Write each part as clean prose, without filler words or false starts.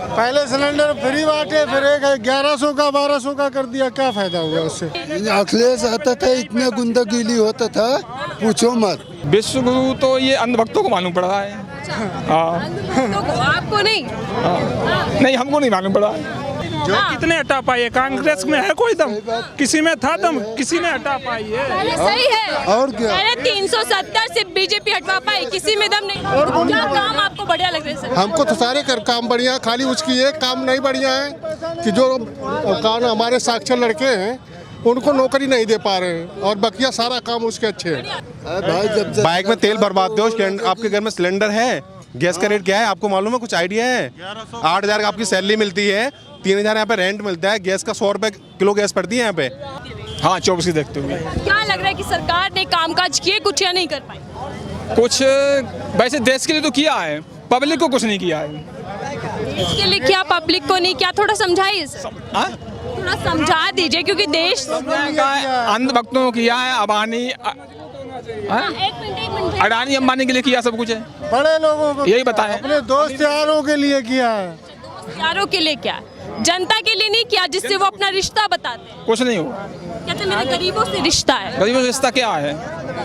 पहले cylinder free बांटे, फिर एक 1100 का 1200 का कर दिया, क्या फायदा हुआ उससे? अखिलेश आता था इतना गुंडागिरी होता था, पूछो मत। विश्व गुरु तो ये अंधभक्तों को मालूम पड़ रहा है। हाँ, तो आपको नहीं? नहीं हमको नहीं मालूम पड़ा। जो कितने हटा पाई है? कांग्रेस में है कोई दम? किसी में था दम? किसी ने हटा पाई है? पहले सही है और क्या? पहले 370 से बीजेपी हटवा पाई, किसी में दम नहीं। क्या काम आपको बढ़िया लग रहा है सर? हमको तो सारे काम बढ़िया, खाली उसकी एक काम नहीं बढ़िया है कि जो कान हमारे साक्षर लड़के हैं उनको नौकरी नहीं दे पा रहे हैं, और बकिया सारा काम उसके अच्छे हैं। भाई जब बाइक में तेल भरवाते हो, आपके घर में सिलेंडर है, गैस का रेट क्या है आपको मालूम है? कुछ आइडिया है? 8,000 आपकी सैलरी मिलती है, 3,000 यहाँ पे रेंट मिलता है, गैस का 100 रुपए किलो गैस पड़ती है यहाँ पे। हाँ 24 की देखते हुए क्या लग रहा है कि सरकार ने कामकाज किए कुछ या नहीं कर पाई? कुछ वैसे देश के लिए तो किया है, पब्लिक को कुछ नहीं किया है। इसके लिए क्या, पब्लिक को नहीं क्या? थोड़ा समझाइए सर, हाँ? थोड़ा समझा दीजिए, क्योंकि देश अंधभक्तों को किया है, अबानी एक मिनट अडानी अंबानी के लिए किया सब कुछ है, बड़े लोगों को यही बताएं। अपने दोस्त यारों के लिए किया है। यारों के लिए क्या, जनता के लिए नहीं किया, जिससे वो अपना रिश्ता बताते हैं। कुछ नहीं हुआ। कहते मेरे गरीबों से रिश्ता है, गरीबों से रिश्ता क्या है?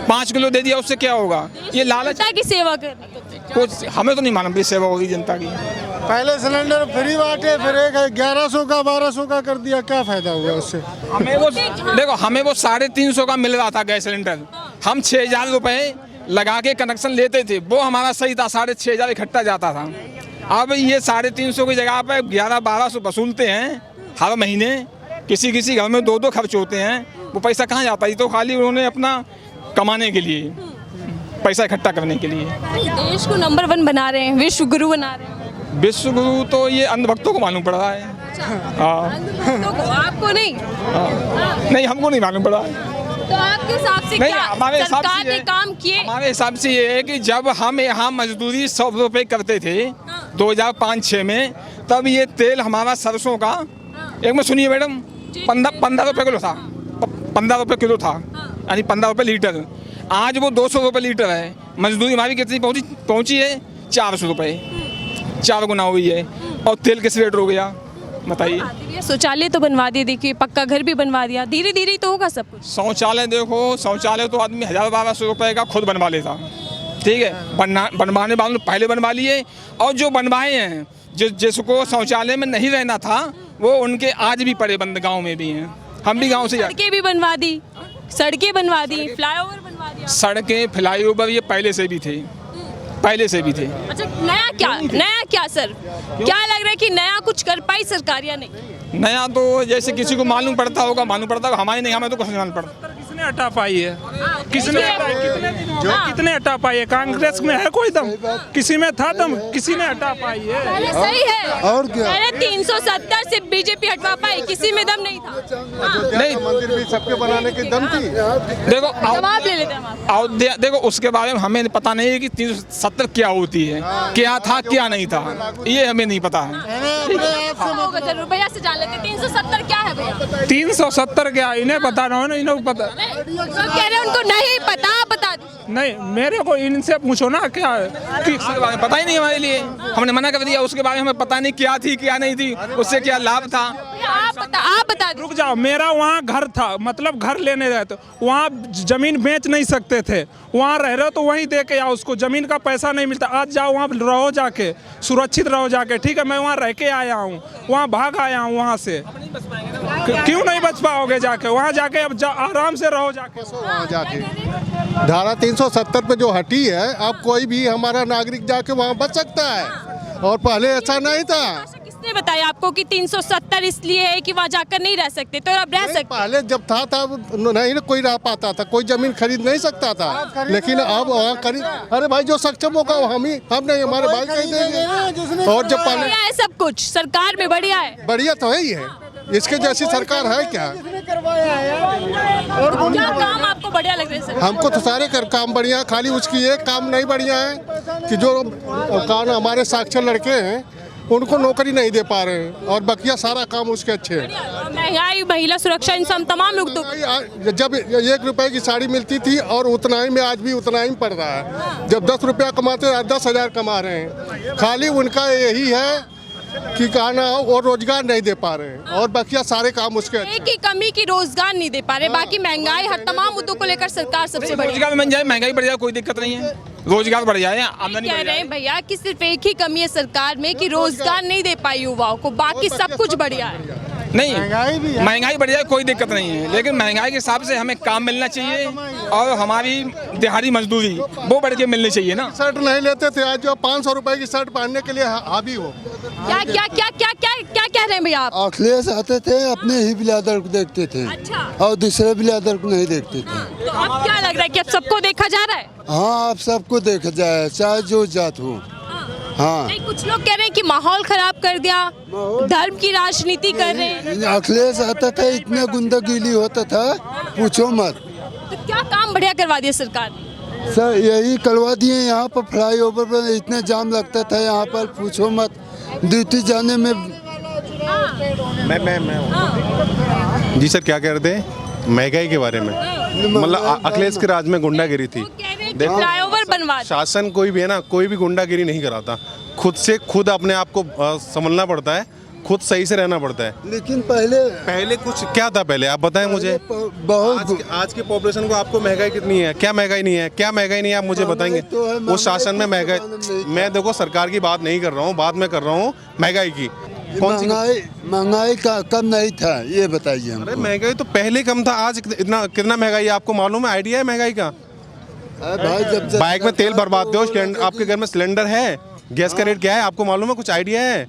5 किलो दे दिया उससे क्या होगा? ये लालच। जनता की सेवा करनी। कुछ हमें तो नहीं मालूम कि सेवा होगी जनता की। पहले सिलेंडर फ्री बांटे, फिर एक 1100 का 1200 का कर दिया, क्या फायदा हुआ उससे? हमें वो देखो, हमें वो 350 का मिल रहा था गैस सिलेंडर, हम 6,000 रुपए लगा के कनेक्शन लेते थे, वो हमारा सही था, 6,500 इकट्ठा जाता था। अब ये 350 की जगह पे 1100-1200 वसूलते हैं हर महीने। किसी किसी घर में 2-2 खर्च होते हैं, वो पैसा कहाँ जाता है? ये तो खाली उन्होंने अपना कमाने के लिए, पैसा इकट्ठा करने के लिए। देश को नंबर 1 बना रहे हैं, विश्व गुरु बना रहे हैं। विश्व गुरु तो ये अंधभक्तों को मालूम पड़ रहा है। हाँ, तो आपको नहीं? नहीं हमको नहीं मालूम पड़ा। तो आपके हिसाब से नहीं, क्या हमारे हिसाब सरकार से ने काम किए? हमारे हिसाब से ये है कि जब हम यहाँ मजदूरी 100 रुपये करते थे 2005-06 में, तब ये तेल हमारा सरसों का, एक में सुनिए मैडम, 15 रुपये किलो था, 15 रुपये किलो था, यानी 15 रुपये लीटर। आज वो 200 रुपये लीटर है। मजदूरी हमारी कितनी पहुँची है? 400 रुपये, 4 गुना हुई है। और तेल किस रेट हो गया बताइए? शौचालय तो बनवा दिए, देखिए पक्का घर भी बनवा दिया, धीरे धीरे ही तो होगा सब कुछ। शौचालय देखो, शौचालय तो आदमी 1,000-1,200 रुपये का खुद बनवा लेता, ठीक है, बनवाने वालों ने पहले बनवा लिए, और जो बनवाए हैं, जिसको शौचालय में नहीं रहना था, वो उनके आज भी पड़े बंद गांव में भी हैं। हम भी गांव से सड़कें भी बनवा दी, सड़कें बनवा दी, फ्लाईओवर बनवा दिया। सड़कें फ्लाईओवर ये पहले से भी थे। अच्छा, नया क्या सर? क्या लग रहा है कि नया कुछ कर पाई सरकार या नहीं? नया तो जैसे किसी को मालूम पड़ता होगा, हमारे नहीं, हमें तो कुछ नहीं मालूम पड़ता। किसने हटा पाई है? किसने कितने हटा पाई है? कांग्रेस में है कोई दम? किसी में था दम? किसी ने हटा पाई है? पहले सही है और क्या? पहले 370 से बीजेपी हटवा पाई, किसी में दम नहीं था। नहीं, मंदिर भी सबके बनाने की दम थी। देखो जवाब ले लेते हैं हम। अयोध्या, देखो उसके बारे में हमें पता नहीं है कि 370 क्या होती है, क्या था क्या नहीं था, ये हमें नहीं पता है। होगा सर, रुपया से जान लेते। 370 क्या है भैया? 370 क्या? इन्हें पता ना हो ना, इन्हें पता कह रहे उनको नहीं पता, बता दी। नहीं, मेरे को इनसे पूछो ना क्या है कि उसके बारे में पता ही नहीं हमारे लिए, हमने मना कर दिया। उसके बारे में हमें पता नहीं क्या थी क्या नहीं थी, उससे क्या लाभ था। आप बता दो। रुक जाओ, मेरा वहाँ घर था, मतलब घर लेने गए तो वहाँ जमीन बेच नहीं सकते थे, वहाँ रह रहे हो तो वहीं दे के आओ, उसको जमीन का पैसा नहीं मिलता। आज जाओ वहाँ रहो जाके, सुरक्षित रहो जाके, ठीक है। मैं वहाँ रह के आया हूँ, वहाँ भाग आया हूँ वहाँ से। क्यों नहीं बच पाओगे जाके? वहाँ जाके अब आराम से रहो जाके। वहाँ जाके धारा 370 पे जो हटी है, अब कोई भी हमारा नागरिक जाके वहाँ बच सकता है, और पहले ऐसा नहीं था। किसने बताया आपको कि 370 इसलिए है कि वहाँ जाकर नहीं रह सकते? तो अब रह सकते। पहले जब था नहीं ना कोई रह पाता था, कोई जमीन खरीद नहीं सकता था, लेकिन अब वहाँ खरीद। अरे भाई जो सक्षम होगा हम नहीं, हमारे भाई कहीं देंगे। और जब पहले बढ़िया है सब कुछ, सरकार में बढ़िया है। बढ़िया तो है ही है, इसके जैसी सरकार है क्या? क्या काम आपको बढ़िया लग रहा है सर? हमको तो सारे काम बढ़िया, खाली उसकी एक काम नहीं बढ़िया है कि जो कान हमारे साक्षर लड़के हैं उनको नौकरी नहीं दे पा रहे हैं, और बकिया सारा काम उसके अच्छे हैं। महंगाई, महिला सुरक्षा, इन सब तमाम मुद्दों। जब 1 रुपए की साड़ी मिलती थी, और उतना ही में आज भी उतना ही पड़ रहा है। जब 10 रुपया कमाते हैं, 10,000 कमा रहे हैं। खाली उनका यही है कि कहा ना वो रोजगार नहीं दे पा रहे हैं और बाकी सारे काम उसके अच्छे एक ही कमी की रोजगार नहीं दे पा रहे, बाकी महंगाई हर तमाम मुद्दों को लेकर सरकार सबसे बड़ी रोजगार बन जाए, महंगाई बढ़ जाए, कोई दिक्कत नहीं है। रोजगार बढ़ जाए, आमदनी कह बढ़ रहे जाए। हैं भैया कि सिर्फ एक ही कमी है सरकार में कि रोजगार नहीं दे पाई युवाओं को, बाकी सब कुछ बढ़िया है। नहीं, महंगाई बढ़ जाए कोई दिक्कत नहीं है, लेकिन महंगाई के हिसाब से हमें काम मिलना चाहिए और हमारी दिहाड़ी मजदूरी वो बढ़ के मिलनी चाहिए ना। शर्ट नहीं लेते थे, आज जो 500 रुपए की शर्ट पहनने के लिए हावी हो। क्या क्या क्या क्या क्या क्या कह रहे हैं भैया आप? अखिलेश आते थे अपने ही बिरादर को देखते थे अच्छा। और दूसरे बिरादर को नहीं देखते थे। तो अब क्या लग रहा है कि अब सबको देखा जा रहा है? हाँ, अब सबको देखा जाए, चाहे जो जात हो। हाँ, नहीं, कुछ लोग कह रहे हैं कि माहौल खराब कर दिया, धर्म की राजनीति कर रहे हैं। अखिलेश आता था इतना गुंडागिरी होता था, पूछो मत। तो क्या काम बढ़िया करवा दिया सरकार ने? सर यही करवा दिए, यहाँ पर फ्लाईओवर पर इतना जाम लगता था, यहाँ पर पूछो मत। ड्यूटी जाने में मैं जी सर क्या कह रहे थे? महंगाई के बारे में, मतलब अखिलेश के राज में गुंडागिरी थी। वो कह रहे हैं कि फ्लाईओवर बनवा दिया। शासन कोई भी है ना, कोई भी गुंडागिरी नहीं कराता, खुद अपने आप को संभलना पड़ता है, खुद सही से रहना पड़ता है। लेकिन पहले कुछ क्या था पहले, आप बताएं मुझे। बहुत आज के पॉपुलेशन को आपको महंगाई कितनी है? क्या महंगाई नहीं है? क्या महंगाई नहीं है, आप मुझे बताएंगे। तो है, वो शासन में महंगाई महंगाई, तो मैं देखो सरकार की बात नहीं कर रहा हूँ, बात मैं कर रहा हूँ महंगाई की। कौन सी? महंगाई का कम नहीं था, ये बताइए अरे हमको। महंगाई तो पहले कम था, आज इतना कितना महंगाई है आपको मालूम है? आइडिया है महंगाई का? भाई जब बाइक में तेल बर्बादते हो, आपके घर में सिलेंडर है, गैस का रेट क्या है आपको मालूम है? कुछ आइडिया है?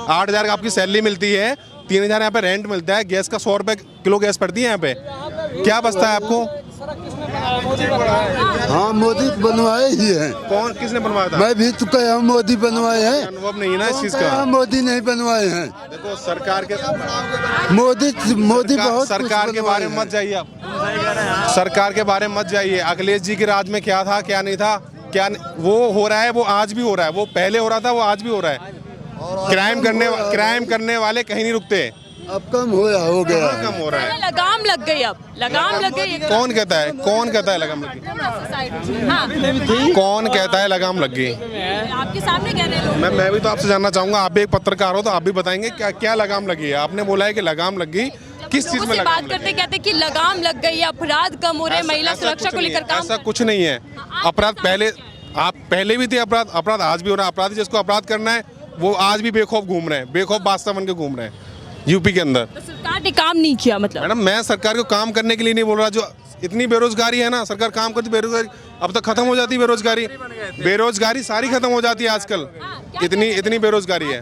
8,000 आपकी सैलरी मिलती है, 3,000 यहाँ पे रेंट मिलता है, गैस का 100 रुपए किलो गैस पड़ती है यहाँ पे, क्या बचता है आपको? हाँ, मोदी बनवाए ही है। कौन, किसने बनवाया था? मैं भी तो कहा मोदी बनवाए हैं। अनुभव नहीं है ना इस चीज का। मोदी नहीं बनवाए हैं। देखो सरकार के मोदी बहुत सरकार के बारे में मत जाइए आप, सरकार के बारे में मत जाइए। अखिलेश जी के राज में क्या था क्या नहीं था, क्या वो हो रहा है, वो आज भी हो रहा है, वो पहले हो रहा था, वो आज भी हो रहा है। क्राइम करने वाले कहीं नहीं रुकते। अब कम हो गया है। कम हो रहा है। लगाम लग गई, अब लगाम लग गई। कौन कहता है लगाम लग गई? हाँ, कौन कहता है लगाम लग गई? आपके सामने कह रहे हैं लोग। मैं भी तो आपसे जानना चाहूंगा, आप भी एक पत्रकार हो तो आप भी बताएंगे क्या क्या लगाम लगी है? आपने बोला है कि लगाम लग गई, किस चीज में लोगों से लगाम बात करते कहते कि लगाम लग गई, अपराध कम हो रहे, महिला सुरक्षा को लेकर काम। ऐसा कुछ नहीं है। अपराध पहले भी थे, अपराध आज भी हो रहा है। अपराधी जिसको अपराध करना है वो आज भी बेखौफ घूम रहे हैं, बेखौफ बादशाह बन के घूम रहे हैं यूपी के अंदर। तो सरकार ने काम नहीं किया मतलब? मैडम मैं सरकार को काम करने के लिए नहीं बोल रहा, जो इतनी बेरोजगारी है ना, सरकार काम करती, बेरोजगारी अब तक खत्म हो जाती, बेरोजगारी सारी खत्म हो जाती है आजकल, इतनी बेरोजगारी है।